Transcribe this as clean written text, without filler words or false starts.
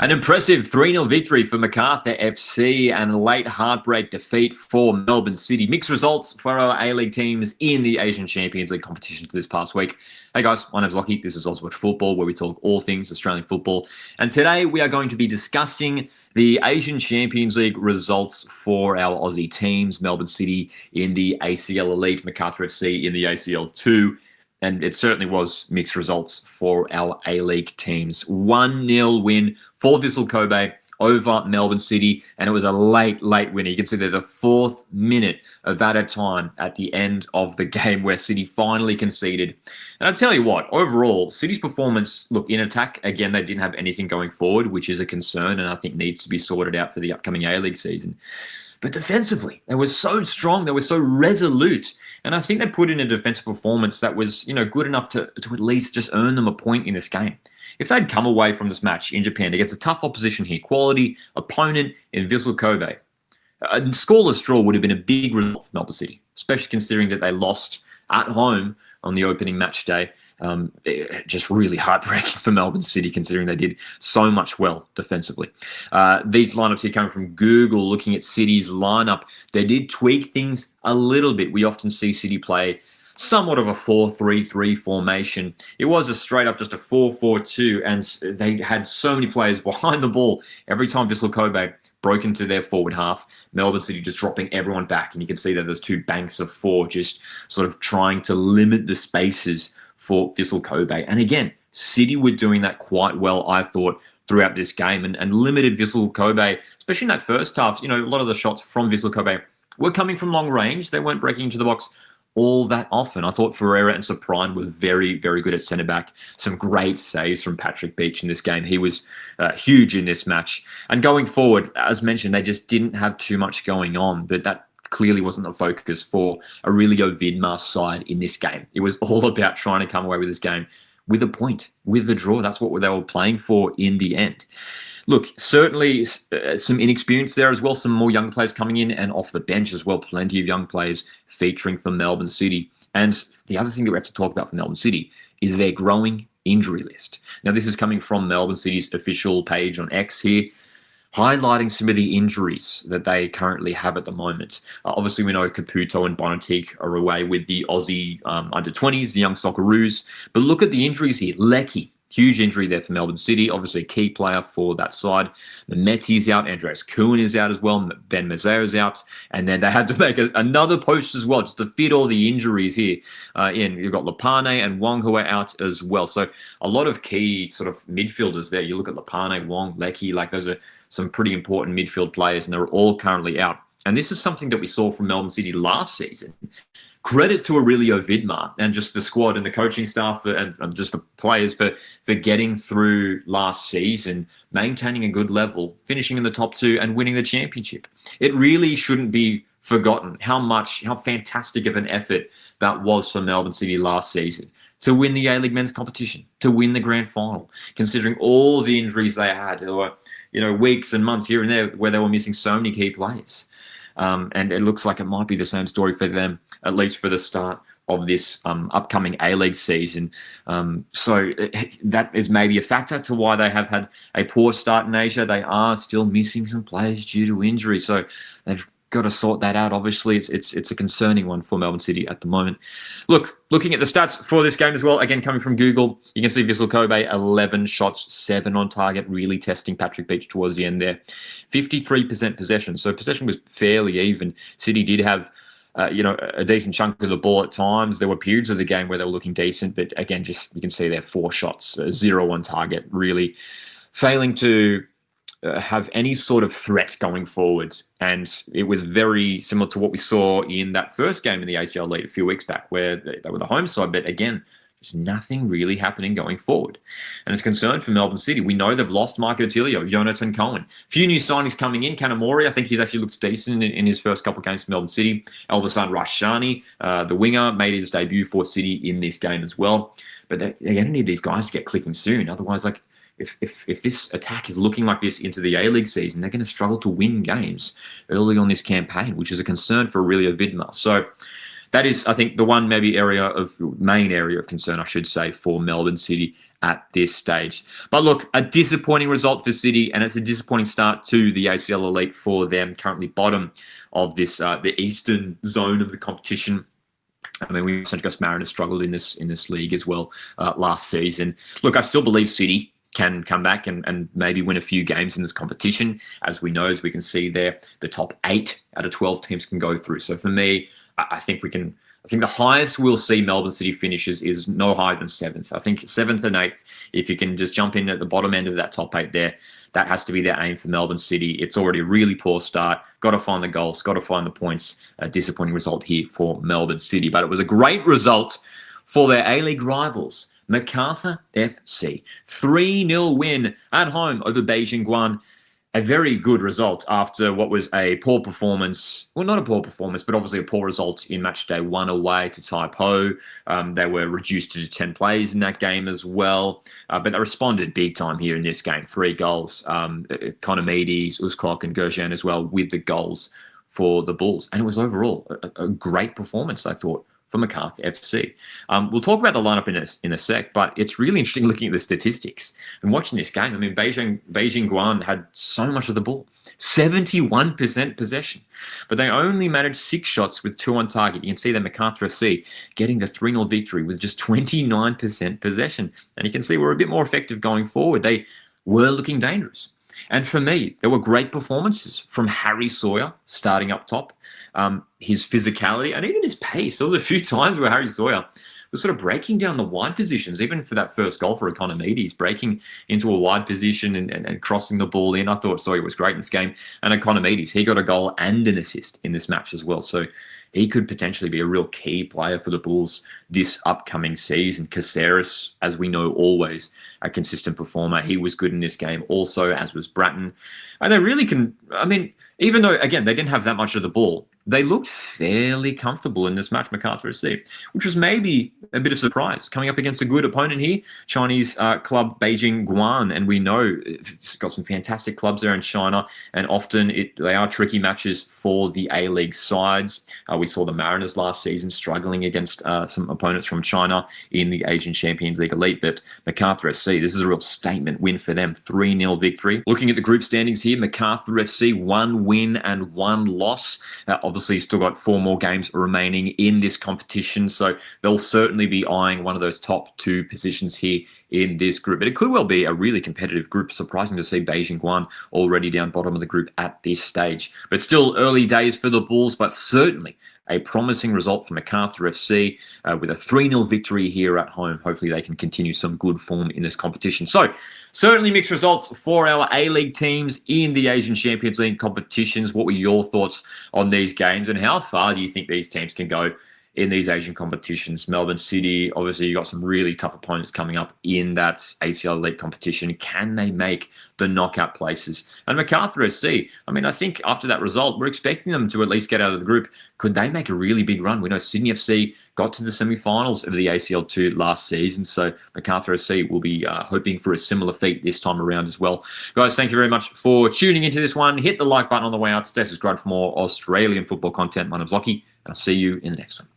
An impressive 3-0 victory for Macarthur FC and a late heartbreak defeat for Melbourne City. Mixed results for our A-League teams in the Asian Champions League competition this past week. Hey guys, my name's Lockie. This is Aussie Football, where we talk all things Australian football. And today we are going to be discussing the Asian Champions League results for our Aussie teams. Melbourne City in the ACL Elite, Macarthur FC in the ACL Two. And it certainly was mixed results for our A-League teams. 1-0 win for Vissel Kobe over Melbourne City, and it was a late win. You can see there the 4th minute of added time at the end of the game where City finally conceded. And I'll tell you what, overall, City's performance, look, in attack, again, they didn't have anything going forward, which is a concern and I think needs to be sorted out for the upcoming A-League season. But defensively, they were so strong, they were so resolute. And I think they put in a defensive performance that was, good enough to at least just earn them a point in this game. If they'd come away from this match in Japan against a tough opposition here, quality opponent in Vissel Kobe, a scoreless draw would have been a big result for Melbourne City, especially considering that they lost at home on the opening match day. Just really heartbreaking for Melbourne City, considering they did so much well defensively. These lineups here coming from Google, looking at City's lineup, they did tweak things a little bit. We often see City play somewhat of a 4-3-3 formation. It was a straight up just a 4-4-2, and they had so many players behind the ball. Every time Vissel Kobe broke into their forward half, Melbourne City just dropping everyone back, and you can see that there's two banks of four just sort of trying to limit the spaces for Vissel Kobe. And again, City were doing that quite well, I thought, throughout this game, and limited Vissel Kobe, especially in that first half. A lot of the shots from Vissel Kobe were coming from long range. They weren't breaking into the box all that often. I thought Ferreira and Soprine were very, very good at centre-back. Some great saves from Patrick Beach in this game. He was huge in this match. And going forward, as mentioned, they just didn't have too much going on, but that clearly wasn't the focus for Aurelio Vidmar's side in this game. It was all about trying to come away with this game with a point, with the draw. That's what they were playing for in the end. Look, certainly some inexperience there as well, some more young players coming in and off the bench as well, plenty of young players featuring for Melbourne City. And the other thing that we have to talk about for Melbourne City is their growing injury list. Now, this is coming from Melbourne City's official page on X here, highlighting some of the injuries that they currently have at the moment. Obviously, we know Caputo and Bonatique are away with the Aussie under-20s, the young Socceroos. But look at the injuries here. Lecky, huge injury there for Melbourne City, obviously a key player for that side. Mehmeti's out, Andreas Kuhn is out as well, Ben Mazeo is out, and then they had to make another post as well just to fit all the injuries here in. You've got Lapane and Wong who are out as well. So a lot of key sort of midfielders there. You look at Lapane, Wong, Lecky, like those are some pretty important midfield players, and they're all currently out. And this is something that we saw from Melbourne City last season. Credit to Aurelio Vidmar and just the squad and the coaching staff and just the players for getting through last season, maintaining a good level, finishing in the top two and winning the championship. It really shouldn't be forgotten how fantastic of an effort that was for Melbourne City last season to win the A-League men's competition, to win the grand final, considering all the injuries they had. There were, weeks and months here and there where they were missing so many key players. And it looks like it might be the same story for them, at least for the start of this upcoming A-League season. So that is maybe a factor to why they have had a poor start in Asia. They are still missing some players due to injury. So they've got to sort that out. Obviously, it's a concerning one for Melbourne City at the moment. Looking at the stats for this game as well, again, coming from Google, you can see Vissel Kobe, 11 shots, 7 on target, really testing Patrick Beach towards the end there. 53% possession, so possession was fairly even. City did have a decent chunk of the ball at times. There were periods of the game where they were looking decent, but again, just you can see there 4 shots, 0 on target, really failing to have any sort of threat going forward. And it was very similar to what we saw in that first game in the ACL Elite a few weeks back, where they were the home side, but again, there's nothing really happening going forward. And it's a concern for Melbourne City. We know they've lost Marco Tilio, Jonathan Cohen. A few new signings coming in. Kanamori, I think he's actually looked decent in his first couple of games for Melbourne City. Elbasan Rashani, the winger, made his debut for City in this game as well. But they're going to need these guys to get clicking soon. Otherwise, if this attack is looking like this into the A-League season, they're going to struggle to win games early on this campaign, which is a concern for Aurelio Vidmar. So that is, I think, the one main area of concern, I should say, for Melbourne City at this stage. But look, a disappointing result for City, and it's a disappointing start to the ACL Elite for them, currently bottom of this the eastern zone of the competition. I mean, we Central Coast Mariners struggled in this league as well last season. Look, I still believe City can come back and maybe win a few games in this competition. As we know, as we can see there, the top 8 out of 12 teams can go through. So for me, I think the highest we'll see Melbourne City finishes is no higher than 7th. I think 7th and 8th, if you can just jump in at the bottom end of that top 8 there, that has to be their aim for Melbourne City. It's already a really poor start. Got to find the goals, got to find the points. A disappointing result here for Melbourne City. But it was a great result for their A-League rivals, Macarthur FC. 3-0 win at home over Beijing Guoan. A very good result after what was a poor performance. Well, not a poor performance, but obviously a poor result in match day 1 away to Tai Po. They were reduced to 10 players in that game as well. But they responded big time here in this game. 3 goals. Konomides, Uskok and Gerjan as well with the goals for the Bulls. And it was overall a great performance, I thought, for Macarthur FC. We'll talk about the lineup in a sec, but it's really interesting looking at the statistics and watching this game. I mean, Beijing Guoan had so much of the ball, 71% possession, but they only managed 6 shots with 2 on target. You can see that Macarthur FC getting the 3-0 victory with just 29% possession. And you can see we're a bit more effective going forward. They were looking dangerous. And for me, there were great performances from Harry Sawyer starting up top. His physicality and even his pace. There was a few times where Harry Sawyer was sort of breaking down the wide positions, even for that first goal for Economides, breaking into a wide position and crossing the ball in. I thought Sawyer was great in this game. And Economides, he got a goal and an assist in this match as well. So he could potentially be a real key player for the Bulls this upcoming season. Caceres, as we know, always a consistent performer. He was good in this game also, as was Bratton. And they really can, I mean, even though, again, they didn't have that much of the ball, they looked fairly comfortable in this match, Macarthur FC, which was maybe a bit of surprise. Coming up against a good opponent here, Chinese club Beijing Guoan, and we know it's got some fantastic clubs there in China, and often they are tricky matches for the A-League sides. We saw the Mariners last season struggling against some opponents from China in the Asian Champions League Elite, but Macarthur FC, this is a real statement win for them, 3-0 victory. Looking at the group standings here, Macarthur FC, 1 win and 1 loss. Obviously, still got 4 more games remaining in this competition, so they'll certainly be eyeing one of those top 2 positions here in this group. But it could well be a really competitive group. Surprising to see Beijing Guoan already down bottom of the group at this stage. But still early days for the Bulls, but certainly a promising result for Macarthur FC with a 3-0 victory here at home. Hopefully they can continue some good form in this competition. So certainly mixed results for our A-League teams in the Asian Champions League competitions. What were your thoughts on these games, and how far do you think these teams can go in these Asian competitions? Melbourne City, obviously you got some really tough opponents coming up in that ACL Elite competition. Can they make the knockout places? And Macarthur SC, I mean, I think after that result, we're expecting them to at least get out of the group. Could they make a really big run? We know Sydney FC got to the semi-finals of the ACL Two last season, so Macarthur SC will be hoping for a similar feat this time around as well. Guys, thank you very much for tuning into this one. Hit the like button on the way out. Stay subscribed for more Australian football content. My name's Lockie, and I'll see you in the next one.